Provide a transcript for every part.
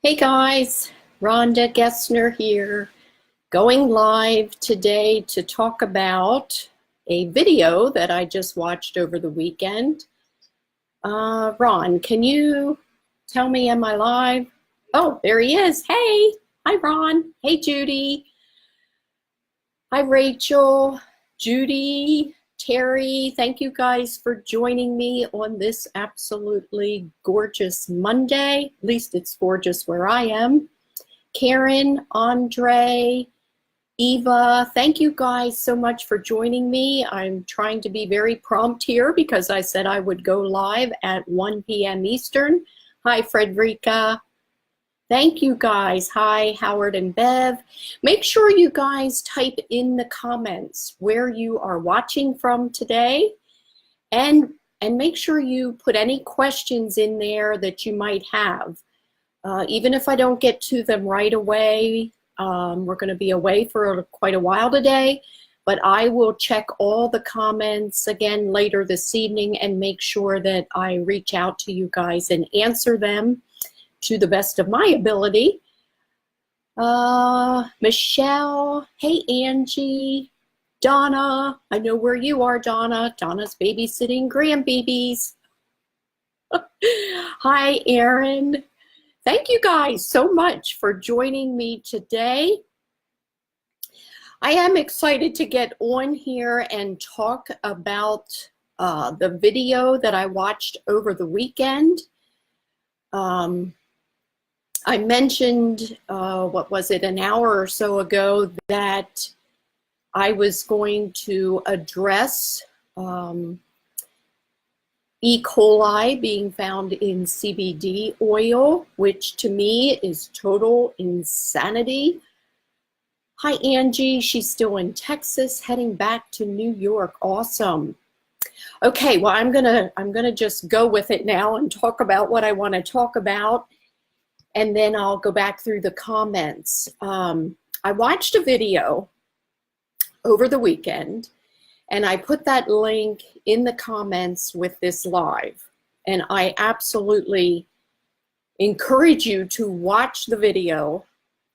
Hey guys, Rhonda Gessner here, going live today to talk about a video that I just watched over the weekend. Ron, can you tell me, am I live? Oh, there he is. Hey, hi Ron. Hey Judy. Hi Rachel, Judy, Terry. Thank you guys for joining me on this absolutely gorgeous Monday. At least it's gorgeous where I am. Karen, Andre, Eva, thank you guys so much for joining me. I'm trying to be very prompt here because I said I would go live at 1 p.m. Eastern. Hi, Frederica. Thank you guys. Hi, Howard and Bev. Make sure you guys type in the comments where you are watching from today, and make sure you put any questions in there that you might have. Even if I don't get to them right away, we're going to be away for quite a while today, but I will check all the comments again later this evening and make sure that I reach out to you guys and answer them to the best of my ability. Michelle, hey Angie, Donna, I know where you are, Donna. Donna's babysitting grandbabies. Hi, Erin. Thank you guys so much for joining me today. I am excited to get on here and talk about the video that I watched over the weekend. I mentioned, what was it, an hour or so ago that I was going to address E. coli being found in CBD oil, which to me is total insanity. Hi, Angie. She's still in Texas, heading back to New York. Awesome. Okay, well, I'm gonna just go with it now and talk about what I want to talk about, and then I'll go back through the comments. I watched a video over the weekend, and I put that link in the comments with this live. And I absolutely encourage you to watch the video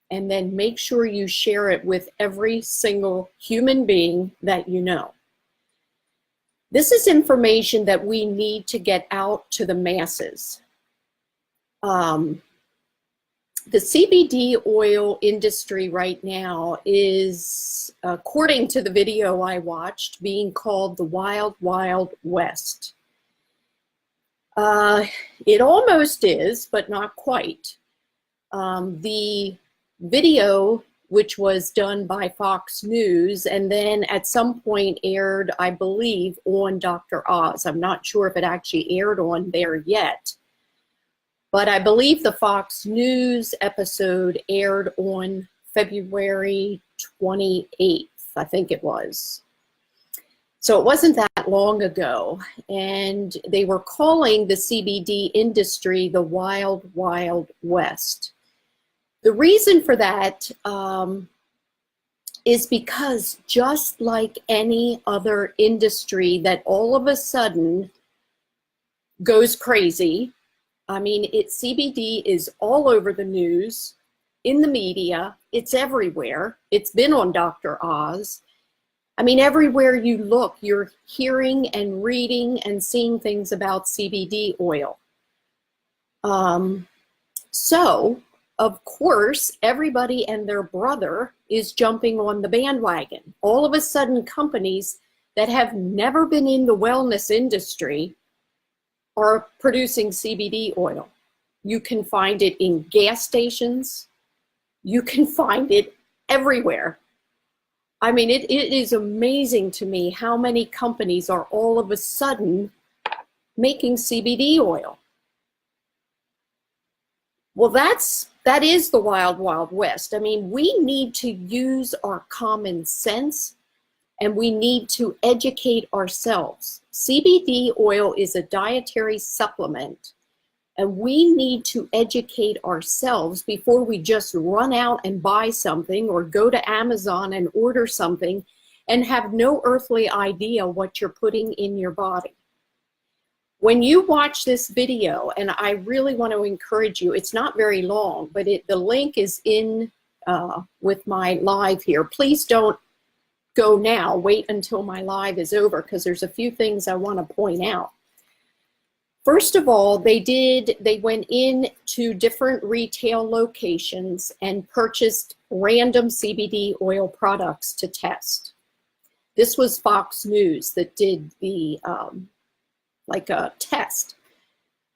and then make sure you share it with every single human being that you know. This is information that we need to get out to the masses. The CBD oil industry right now is, according to the video I watched, being called the Wild Wild West. It almost is, but not quite. The video, which was done by Fox News and then at some point aired, I believe, on Dr. Oz. I'm not sure if it actually aired on there yet. But I believe the Fox News episode aired on February 28th, I think it was. So it wasn't that long ago. And they were calling the CBD industry the Wild Wild West. The reason for that is because just like any other industry that all of a sudden goes crazy, I mean, CBD is all over the news, in the media, it's everywhere. It's been on Dr. Oz. I mean, everywhere you look, you're hearing and reading and seeing things about CBD oil. So, of course, everybody and their brother is jumping on the bandwagon. All of a sudden, companies that have never been in the wellness industry are producing CBD oil. You can find it in gas stations. You can find it everywhere. I mean, it is amazing to me how many companies are all of a sudden making CBD oil. Well, that is the Wild Wild West. I mean, we need to use our common sense and we need to educate ourselves. CBD oil is a dietary supplement, and we need to educate ourselves before we just run out and buy something or go to Amazon and order something and have no earthly idea what you're putting in your body. When you watch this video, and I really want to encourage you, it's not very long, but the link is in with my live here. Please don't go now. Wait until my live is over, because there's a few things I want to point out. First of all, they went in to different retail locations and purchased random CBD oil products to test. This was Fox News that did the like a test,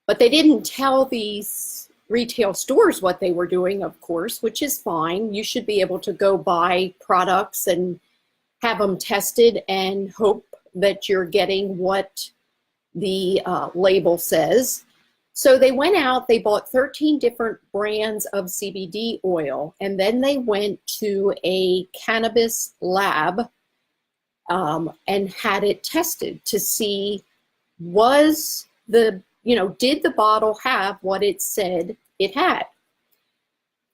but they didn't tell these retail stores what they were doing, of course, which is fine. You should be able to go buy products and have them tested and hope that you're getting what the label says. So they went out, they bought 13 different brands of CBD oil, and then they went to a cannabis lab and had it tested to see did the bottle have what it said it had.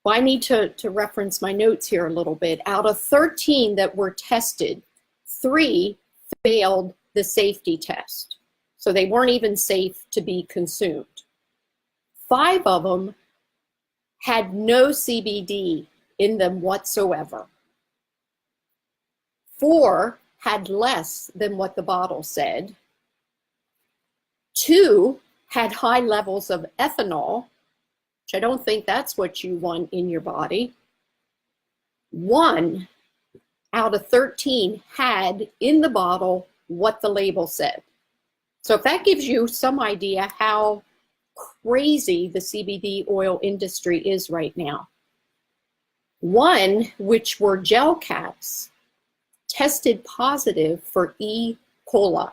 Well, I need to reference my notes here a little bit. Out of 13 that were tested, 3 failed the safety test. So they weren't even safe to be consumed. 5 of them had no CBD in them whatsoever. 4 had less than what the bottle said. 2 had high levels of ethanol, which I don't think that's what you want in your body. 1 out of 13 had in the bottle what the label said. So if that gives you some idea how crazy the CBD oil industry is right now. 1, which were gel caps, tested positive for E. coli.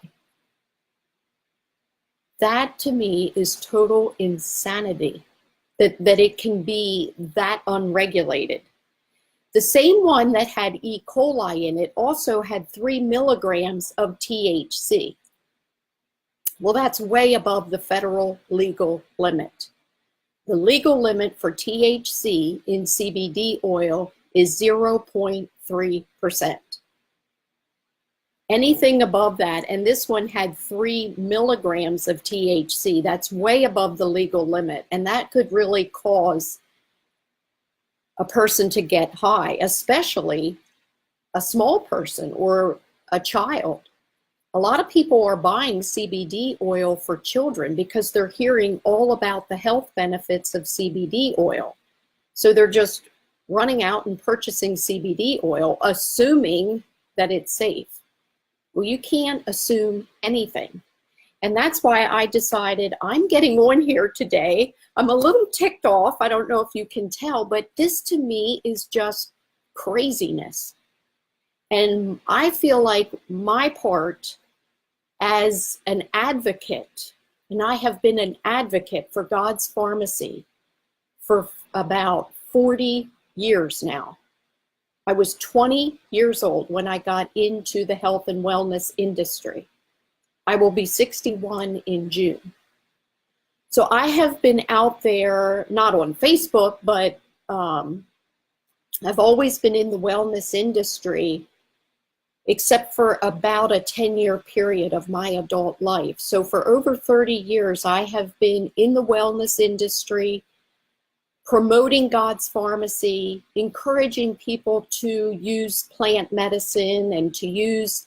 That to me is total insanity, that it can be that unregulated. The same one that had E. coli in it also had 3 milligrams of THC. Well, that's way above the federal legal limit. The legal limit for THC in CBD oil is 0.3%. Anything above that, and this one had 3 milligrams of THC, that's way above the legal limit, and that could really cause a person to get high, especially a small person or a child. A lot of people are buying CBD oil for children because they're hearing all about the health benefits of CBD oil. So they're just running out and purchasing CBD oil, assuming that it's safe. Well, you can't assume anything. And that's why I decided I'm getting on here today. I'm a little ticked off. I don't know if you can tell, but this to me is just craziness. And I feel like my part as an advocate, and I have been an advocate for God's Pharmacy for about 40 years now. I was 20 years old when I got into the health and wellness industry. I will be 61 in June. So I have been out there, not on Facebook, but I've always been in the wellness industry, except for about a 10-year period of my adult life. So for over 30 years, I have been in the wellness industry, promoting God's Pharmacy, encouraging people to use plant medicine and to use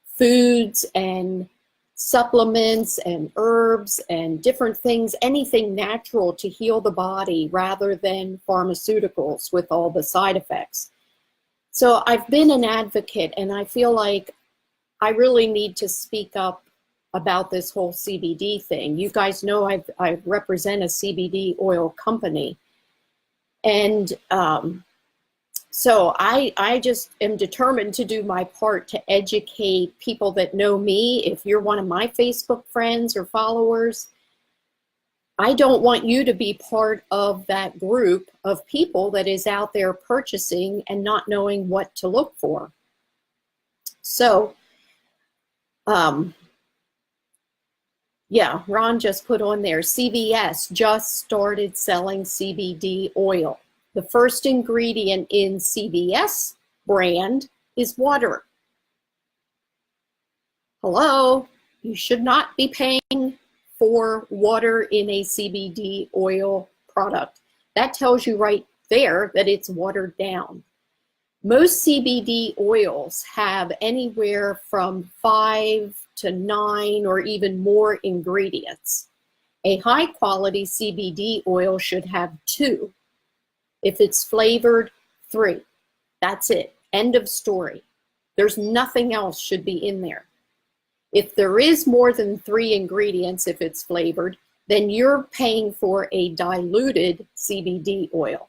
foods and supplements and herbs and different things, anything natural to heal the body rather than pharmaceuticals with all the side effects. So I've been an advocate, and I feel like I really need to speak up about this whole CBD thing. You guys know I represent a CBD oil company. And so I just am determined to do my part to educate people that know me. If you're one of my Facebook friends or followers, I don't want you to be part of that group of people that is out there purchasing and not knowing what to look for. So, yeah, Ron just put on there, CVS just started selling CBD oil. The first ingredient in CVS brand is water. Hello, you should not be paying 0.4 water in a CBD oil product. That tells you right there that it's watered down. Most CBD oils have anywhere from 5 to 9 or even more ingredients. A high quality CBD oil should have 2. If it's flavored, 3. That's it. End of story. There's nothing else should be in there. If there is more than 3 ingredients, if it's flavored, then you're paying for a diluted CBD oil.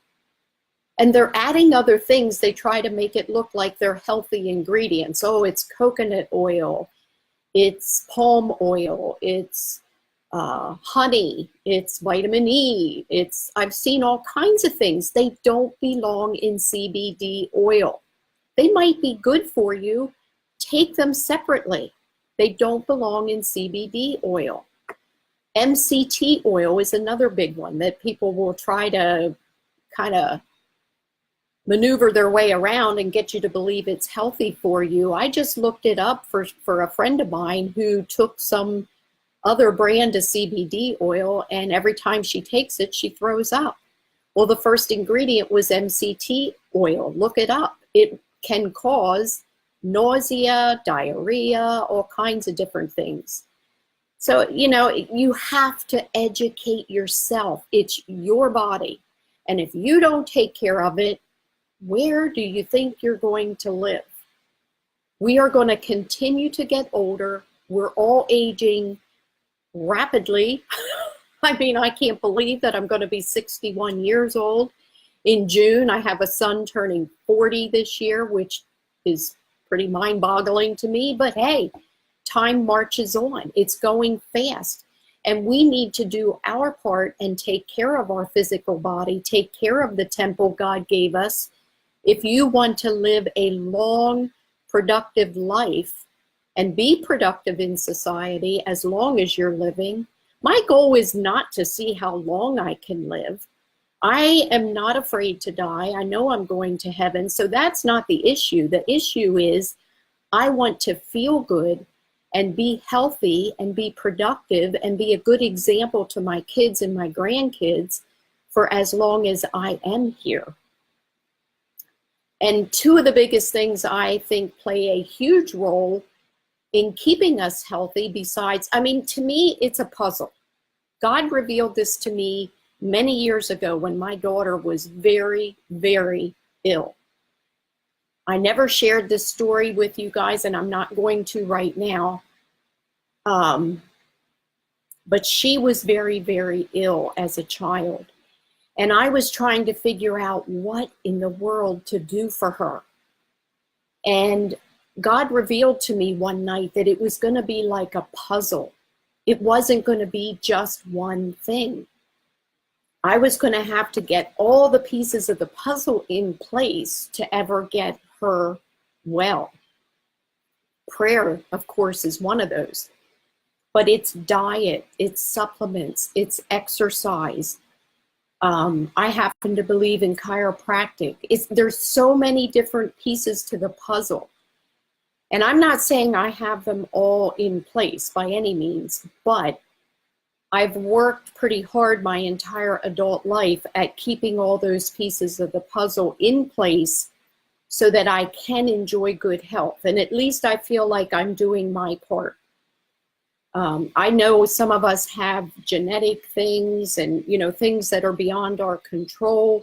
And they're adding other things. They try to make it look like they're healthy ingredients. Oh, it's coconut oil, it's palm oil, it's honey, it's vitamin E, I've seen all kinds of things. They don't belong in CBD oil. They might be good for you. Take them separately. They don't belong in CBD oil. MCT oil is another big one that people will try to kind of maneuver their way around and get you to believe it's healthy for you. I just looked it up for a friend of mine who took some other brand of CBD oil, and every time she takes it, she throws up. Well, the first ingredient was MCT oil. Look it up. It can cause nausea, diarrhea, all kinds of different things. So, you know, you have to educate yourself. It's your body. And if you don't take care of it, where do you think you're going to live? We are going to continue to get older. We're all aging rapidly. I mean, I can't believe that I'm going to be 61 years old. In June, I have a son turning 40 this year, which is pretty mind-boggling to me. But hey, time marches on. It's going fast. And we need to do our part and take care of our physical body, take care of the temple God gave us. If you want to live a long, productive life and be productive in society as long as you're living, my goal is not to see how long I can live. I am not afraid to die. I know I'm going to heaven, so that's not the issue. The issue is I want to feel good and be healthy and be productive and be a good example to my kids and my grandkids for as long as I am here. And two of the biggest things I think play a huge role in keeping us healthy besides, I mean, to me, it's a puzzle. God revealed this to me many years ago when my daughter was very, very ill. I never shared this story with you guys, and I'm not going to right now. But she was very, very ill as a child. And I was trying to figure out what in the world to do for her. And God revealed to me one night that it was going to be like a puzzle. It wasn't going to be just one thing. I was going to have to get all the pieces of the puzzle in place to ever get her well. Prayer, of course, is one of those. But it's diet, it's supplements, it's exercise. I happen to believe in chiropractic. There's so many different pieces to the puzzle. And I'm not saying I have them all in place by any means, but I've worked pretty hard my entire adult life at keeping all those pieces of the puzzle in place so that I can enjoy good health. And at least I feel like I'm doing my part. I know some of us have genetic things and, you know, things that are beyond our control.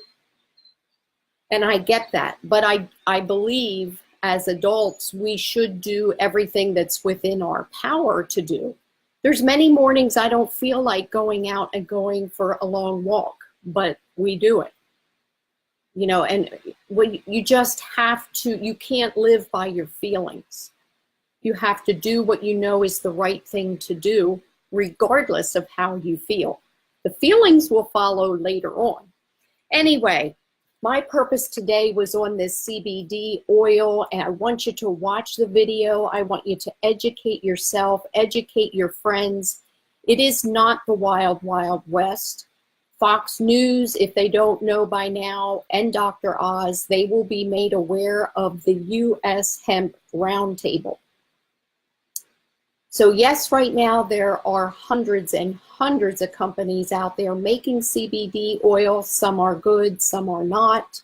And I get that. But I believe as adults, we should do everything that's within our power to do. There's many mornings I don't feel like going out and going for a long walk, but we do it. You know, and you just have to, you can't live by your feelings. You have to do what you know is the right thing to do, regardless of how you feel. The feelings will follow later on. Anyway, my purpose today was on this CBD oil, and I want you to watch the video. I want you to educate yourself, educate your friends. It is not the wild, wild west. Fox News, if they don't know by now, and Dr. Oz, they will be made aware of the U.S. Hemp Roundtable. So yes, right now there are hundreds and hundreds of companies out there making CBD oil. Some are good, some are not.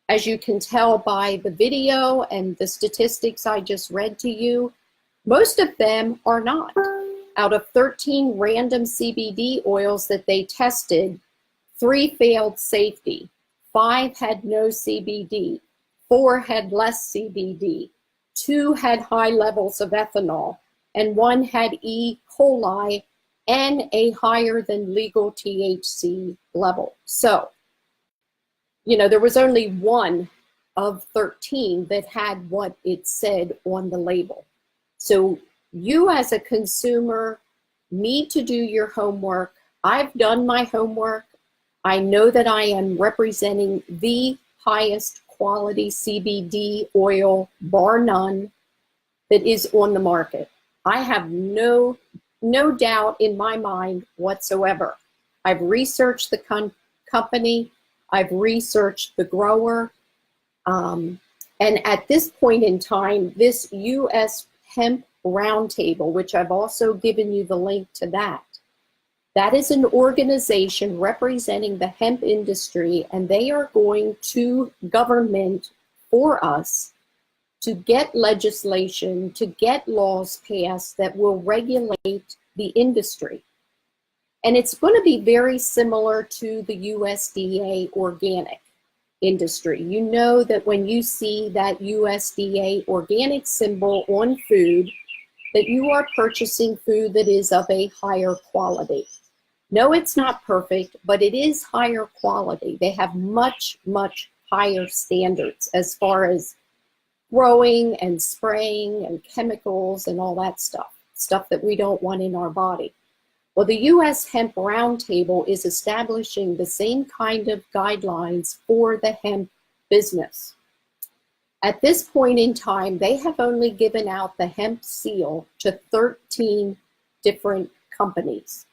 As you can tell by the video and the statistics I just read to you, most of them are not. Out of 13 random CBD oils that they tested, 3 failed safety, 5 had no CBD, 4 had less CBD, 2 had high levels of ethanol, and 1 had E. coli and a higher than legal THC level. So, there was only 1 of 13 that had what it said on the label. So you as a consumer need to do your homework. I've done my homework. I know that I am representing the highest quality CBD oil, bar none, that is on the market. I have no doubt in my mind whatsoever. I've researched the company. I've researched the grower. And at this point in time, this U.S. Hemp Roundtable, which I've also given you the link to that is an organization representing the hemp industry, and they are going to government for us to get legislation, to get laws passed that will regulate the industry. And it's going to be very similar to the USDA organic industry. You know that when you see that USDA organic symbol on food, that you are purchasing food that is of a higher quality. No, it's not perfect, but it is higher quality. They have much, much higher standards as far as growing and spraying and chemicals and all that stuff that we don't want in our body. Well, the U.S. Hemp Roundtable is establishing the same kind of guidelines for the hemp business. At this point in time, they have only given out the hemp seal to 13 different companies.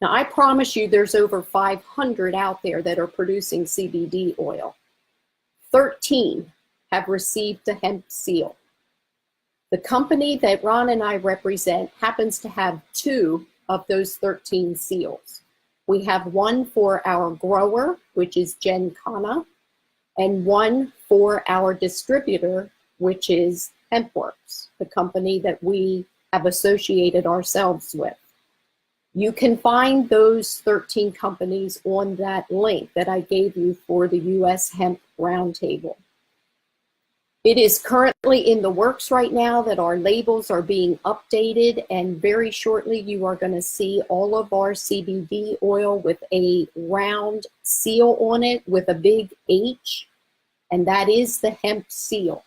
Now, I promise you there's over 500 out there that are producing CBD oil. 13 have received the hemp seal. The company that Ron and I represent happens to have 2 of those 13 seals. We have 1 for our grower, which is Gen Cana, and 1 for our distributor, which is HempWorks, the company that we have associated ourselves with. You can find those 13 companies on that link that I gave you for the U.S. Hemp Roundtable. It is currently in the works right now that our labels are being updated, and very shortly you are going to see all of our CBD oil with a round seal on it with a big H, and that is the hemp seal.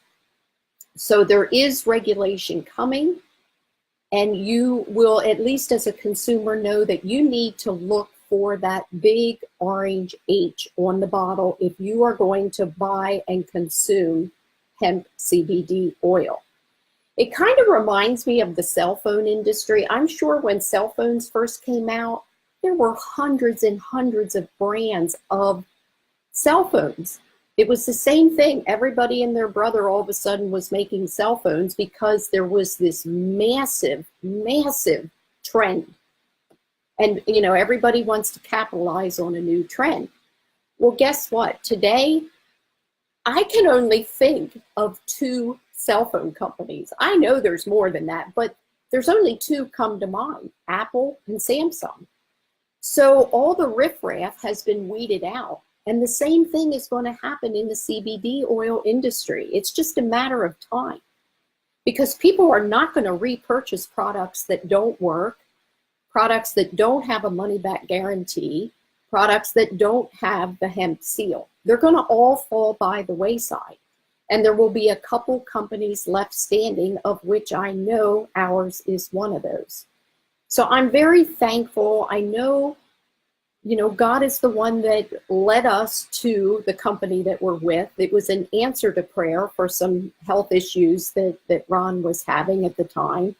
So there is regulation coming, and you will, at least as a consumer, know that you need to look for that big orange H on the bottle if you are going to buy and consume hemp CBD oil. It kind of reminds me of the cell phone industry. I'm sure when cell phones first came out, there were hundreds and hundreds of brands of cell phones. It was the same thing. Everybody and their brother all of a sudden was making cell phones because there was this massive, massive trend. And, everybody wants to capitalize on a new trend. Well, guess what? Today, I can only think of 2 cell phone companies. I know there's more than that, but there's only 2 come to mind, Apple and Samsung. So all the riffraff has been weeded out. And the same thing is going to happen in the CBD oil industry. It's just a matter of time, because people are not going to repurchase products that don't work, products that don't have a money-back guarantee, products that don't have the hemp seal. They're going to all fall by the wayside. And there will be a couple companies left standing, of which I know ours is one of those. So I'm very thankful. I know, God is the one that led us to the company that we're with. It was an answer to prayer for some health issues that Ron was having at the time.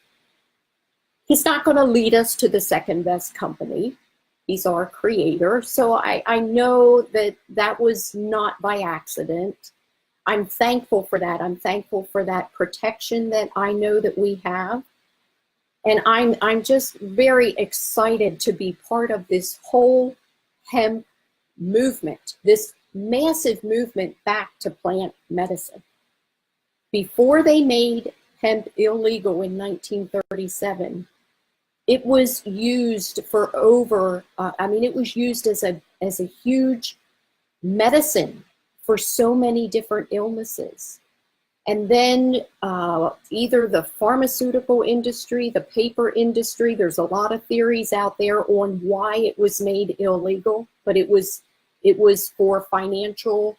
He's not going to lead us to the second best company. He's our creator. So I know that was not by accident. I'm thankful for that. I'm thankful for that protection that I know that we have. And I'm just very excited to be part of this whole hemp movement, this massive movement back to plant medicine. Before they made hemp illegal in 1937, it was used for over, it was used as a huge medicine for so many different illnesses. And then either the pharmaceutical industry, the paper industry, there's a lot of theories out there on why it was made illegal, but it was for financial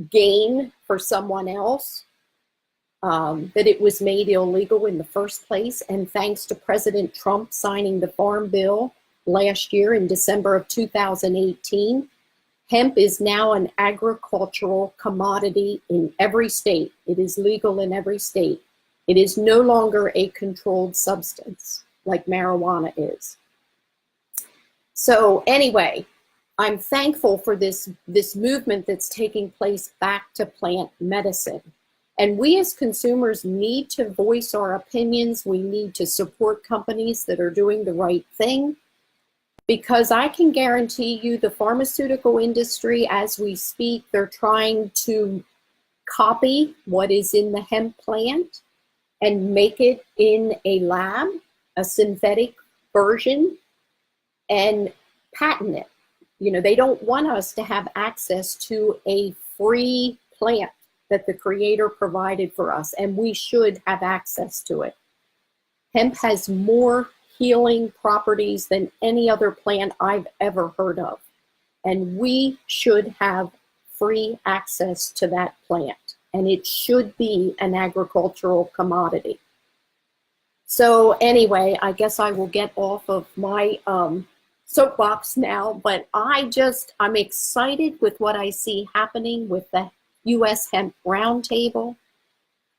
gain for someone else, that it was made illegal in the first place. And thanks to President Trump signing the Farm Bill last year in December of 2018, hemp is now an agricultural commodity in every state. It is legal in every state. It is no longer a controlled substance like marijuana is. So anyway, I'm thankful for this movement that's taking place back to plant medicine. And we as consumers need to voice our opinions. We need to support companies that are doing the right thing. Because I can guarantee you the pharmaceutical industry, as we speak, they're trying to copy what is in the hemp plant and make it in a lab, a synthetic version, and patent it. You know, they don't want us to have access to a free plant that the creator provided for us, and we should have access to it. Hemp has more healing properties than any other plant I've ever heard of. And we should have free access to that plant. And it should be an agricultural commodity. So anyway, I guess I will get off of my soapbox now, but I'm excited with what I see happening with the U.S. Hemp Roundtable,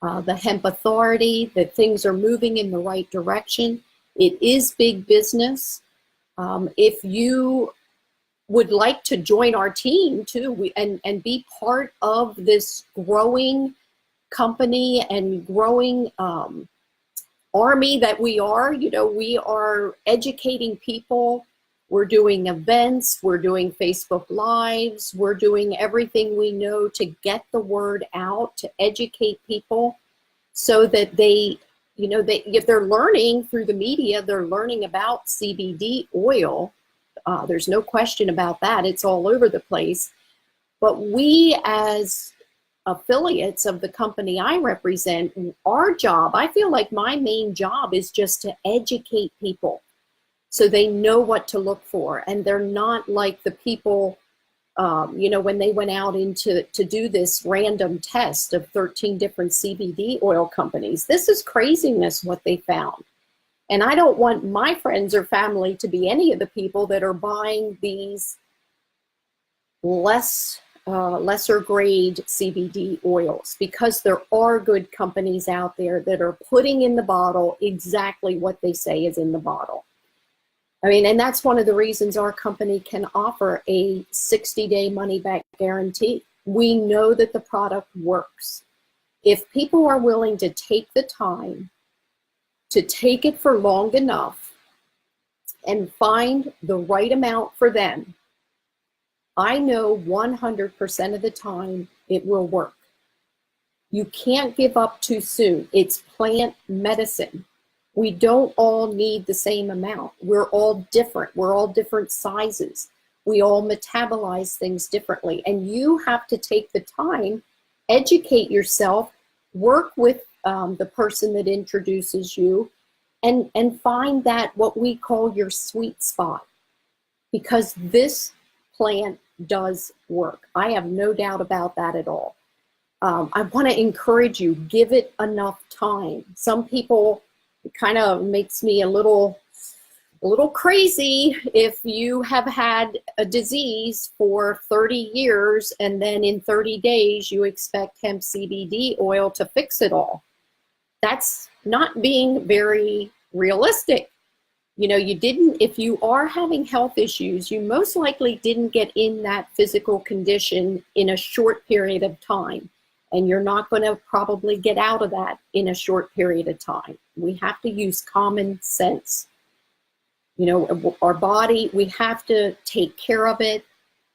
the Hemp Authority, that things are moving in the right direction. It is big business. If you would like to join our team too, and be part of this growing company and growing army that we are, we are educating people. We're doing events, we're doing Facebook Lives, we're doing everything we know to get the word out, to educate people so that if they're learning through the media, they're learning about CBD oil. There's no question about that. It's all over the place. But we as affiliates of the company I represent, our job, I feel like my main job is just to educate people so they know what to look for. And they're not like the people, when they went out to do this random test of 13 different CBD oil companies. This is craziness what they found. And I don't want my friends or family to be any of the people that are buying these lesser grade CBD oils, because there are good companies out there that are putting in the bottle exactly what they say is in the bottle. And that's one of the reasons our company can offer a 60-day money-back guarantee. We know that the product works. If people are willing to take the time to take it for long enough and find the right amount for them, I know 100% of the time it will work. You can't give up too soon. It's plant medicine. We don't all need the same amount. We're all different. We're all different sizes. We all metabolize things differently. And you have to take the time, educate yourself, work with the person that introduces you, and find that what we call your sweet spot. Because this plant does work. I have no doubt about that at all. I want to encourage you, give it enough time. Some people, it kind of makes me a little crazy if you have had a disease for 30 years and then in 30 days you expect hemp CBD oil to fix it all. That's not being very realistic. If you are having health issues, you most likely didn't get in that physical condition in a short period of time. and you're not going to probably get out of that in a short period of time. We have to use common sense. You know, our body, we have to take care of it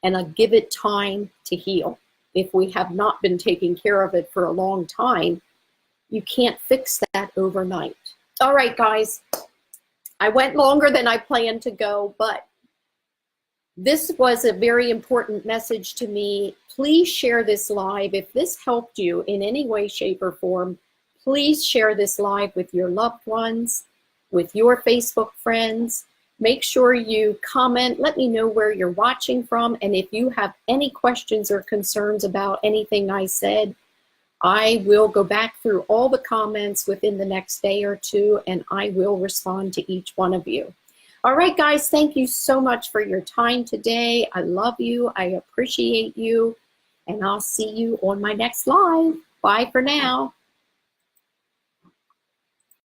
and give it time to heal. If we have not been taking care of it for a long time, you can't fix that overnight. All right, guys, I went longer than I planned to go, but this was a very important message to me. Please share this live. If this helped you in any way, shape, or form, please share this live with your loved ones, with your Facebook friends. Make sure you comment. Let me know where you're watching from. And if you have any questions or concerns about anything I said, I will go back through all the comments within the next day or two, and I will respond to each one of you. All right, guys, thank you so much for your time today. I love you. I appreciate you. And I'll see you on my next live. Bye for now.